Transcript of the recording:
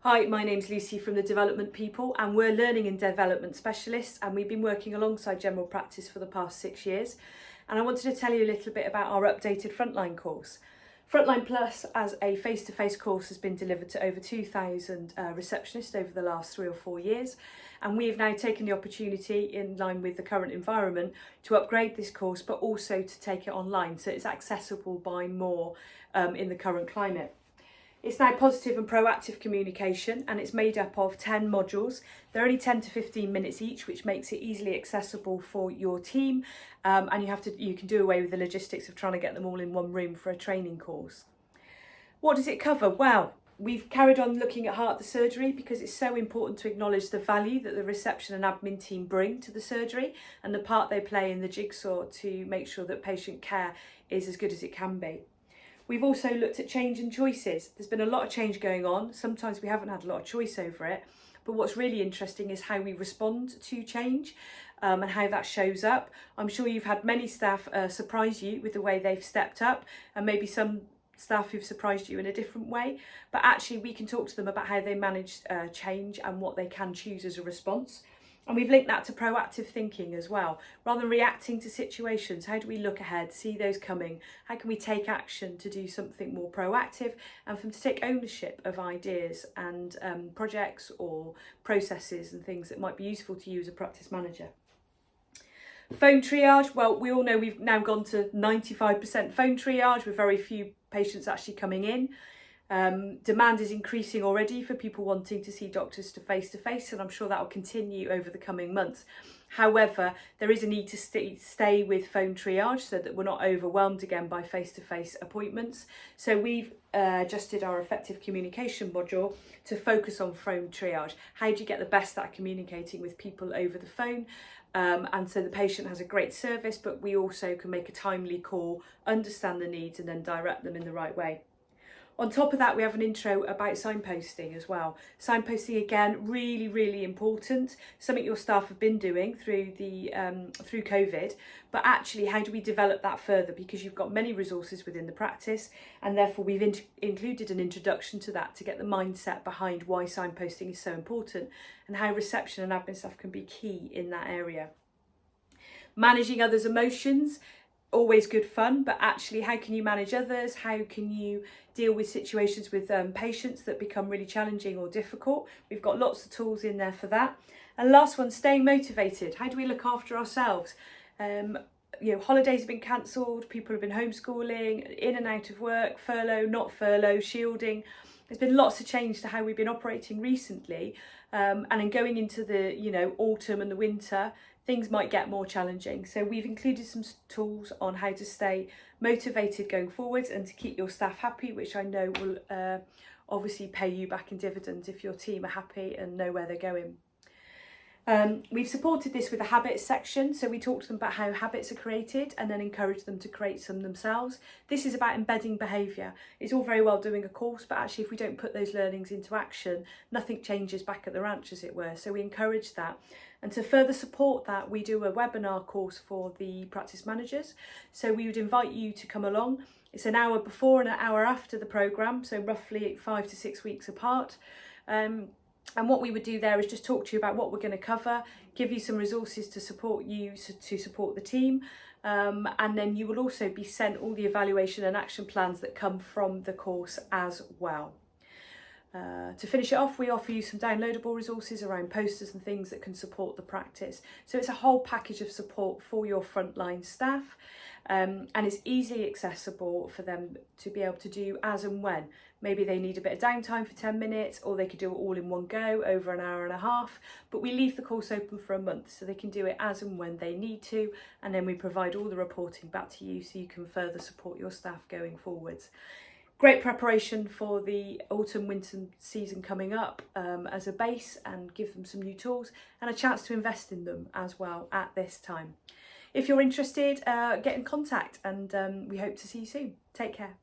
Hi, my name's Lucy from the Development People, and we're learning and development specialists, and we've been working alongside general practice for the past 6 years. And I wanted to tell you a little bit about our updated Frontline course. Frontline Plus as a face-to-face course has been delivered to over 2,000 receptionists over the last 3 or 4 years, and we have now taken the opportunity, in line with the current environment, to upgrade this course but also to take it online so it's accessible by more in the current climate. It's now positive and proactive communication, and it's made up of 10 modules. They're only 10 to 15 minutes each, which makes it easily accessible for your team, and you can do away with the logistics of trying to get them all in one room for a training course. What does it cover? Well, we've carried on looking at heart the surgery because it's so important to acknowledge the value that the reception and admin team bring to the surgery and the part they play in the jigsaw to make sure that patient care is as good as it can be. We've also looked at change and choices. There's been a lot of change going on. Sometimes we haven't had a lot of choice over it, but what's really interesting is how we respond to change and how that shows up. I'm sure you've had many staff surprise you with the way they've stepped up, and maybe some staff who've surprised you in a different way, but actually we can talk to them about how they manage change and what they can choose as a response. And we've linked that to proactive thinking as well. Rather than reacting to situations, how do we look ahead, see those coming? How can we take action to do something more proactive, and for them to take ownership of ideas and projects or processes and things that might be useful to you as a practice manager. Phone triage, well, we all know we've now gone to 95% phone triage with very few patients actually coming in. Demand is increasing already for people wanting to see doctors face to face, and I'm sure that will continue over the coming months. However, there is a need to stay with phone triage so that we're not overwhelmed again by face-to-face appointments. So we've adjusted our effective communication module to focus on phone triage. How do you get the best at communicating with people over the phone? And so the patient has a great service, but we also can make a timely call, understand the needs, and then direct them in the right way. On top of that, we have an intro about signposting as well. Signposting, again, really, really important. Something your staff have been doing through COVID, but actually, how do we develop that further? Because you've got many resources within the practice, and therefore we've included an introduction to that to get the mindset behind why signposting is so important and how reception and admin staff can be key in that area. Managing others' emotions. Always good fun, but actually how can you manage others? How can you deal with situations with patients that become really challenging or difficult? We've got lots of tools in there for that. And last one, staying motivated. How do we look after ourselves? Holidays have been cancelled, people have been homeschooling, in and out of work, furlough, not furlough, shielding. There's been lots of change to how we've been operating recently, and in going into the autumn and the winter, things might get more challenging. So we've included some tools on how to stay motivated going forwards and to keep your staff happy, which I know will obviously pay you back in dividends if your team are happy and know where they're going. We've supported this with a habits section, so we talk to them about how habits are created and then encourage them to create some themselves. This is about embedding behaviour. It's all very well doing a course, but actually if we don't put those learnings into action, nothing changes back at the ranch, as it were. So we encourage that. And to further support that, we do a webinar course for the practice managers. So we would invite you to come along. It's an hour before and an hour after the programme, so roughly 5 to 6 weeks apart. And what we would do there is just talk to you about what we're going to cover, give you some resources to support you, to support the team, and then you will also be sent all the evaluation and action plans that come from the course as well. To finish it off, we offer you some downloadable resources around posters and things that can support the practice. So it's a whole package of support for your frontline staff, and it's easily accessible for them to be able to do as and when. Maybe they need a bit of downtime for 10 minutes, or they could do it all in one go over an hour and a half, but we leave the course open for a month so they can do it as and when they need to, and then we provide all the reporting back to you so you can further support your staff going forwards. Great preparation for the autumn-winter season coming up as a base, and give them some new tools and a chance to invest in them as well at this time. If you're interested, get in contact, and we hope to see you soon. Take care.